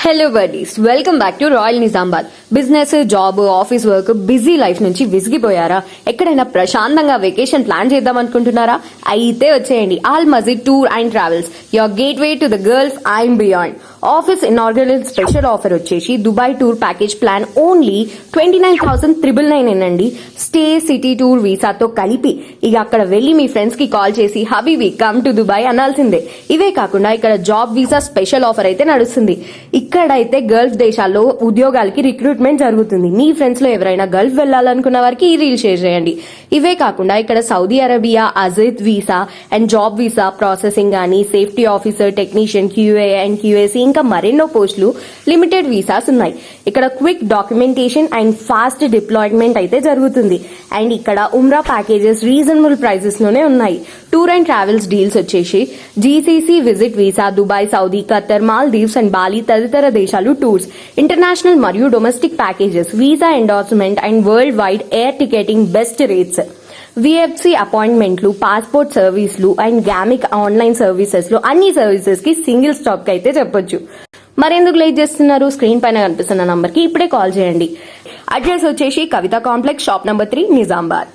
Hello buddies, welcome back to royal Nizamabad. Business, job, office work, busy life నుంచి విసిగిపోయారా? ఎక్కడైనా ప్రశాంతంగా vacation plan చేద్దాం అనుకుంటున్నారా? అయితే వచ్చేయండి Al Majeed tour and travels, your gateway to the Gulf and beyond. Office inaugural special offer వచ్చేసి Dubai tour package plan only 29,999 అండి. Stay, city tour, వీసాతో కలిపి ఇక అక్కడ వెళ్లి మీ ఫ్రెండ్స్ కి కాల్ చేసి హబీబీ కమ్ టు దుబాయ్ అనాల్సిందే. ఇవే కాకుండా ఇక్కడ జాబ్ వీసా స్పెషల్ ఆఫర్ అయితే నడుస్తుంది. ఇక్కడైతే గల్ఫ్ దేశాల్లో ఉద్యోగాలకి రిక్రూట్మెంట్ జరుగుతుంది. మీ ఫ్రెండ్స్ లో ఎవరైనా గల్ఫ్ వెళ్లాలనుకున్న వారికి ఈ రీల్ షేర్ చేయండి. ఇవే కాకుండా ఇక్కడ సౌదీ అరేబియా అజిద్ visa and job visa processing గానీ, safety officer, technician, QA and QAC, ఇంకా మరెన్నో పోస్టులు, లిమిటెడ్ వీసాస్ ఉన్నాయి. ఇక్కడ quick documentation and fast deployment అయితే జరుగుతుంది. అండ్ ఇక్కడ ఉమ్రా ప్యాకేజెస్ రీజనబుల్ ప్రైసెస్ లోనే ఉన్నాయి. టూర్ అండ్ ట్రావెల్స్ డీల్స్ వచ్చేసి GCC visit visa, Dubai, Saudi, Qatar, Maldives and Bali తదితర దేశాలు టూర్స్, ఇంటర్నేషనల్ మరియు domestic packages, visa endorsement and world wide air ticketing, best rates, VFS అపాయింట్మెంట్లు, పాస్పోర్ట్ సర్వీసులు and గ్యామిక్ online services లో అన్ని సర్వీసెస్ కి సింగిల్ స్టాప్ అయితే చెప్పొచ్చు. మరెందుకు లేట్ చేస్తున్నారు? స్క్రీన్ పైన కనిపిస్తున్న నంబర్ కి ఇప్పుడే కాల్ చేయండి. అడ్రస్ వచ్చేసి కవిత కాంప్లెక్స్, షాప్ నంబర్ 3, నిజామాబాద్.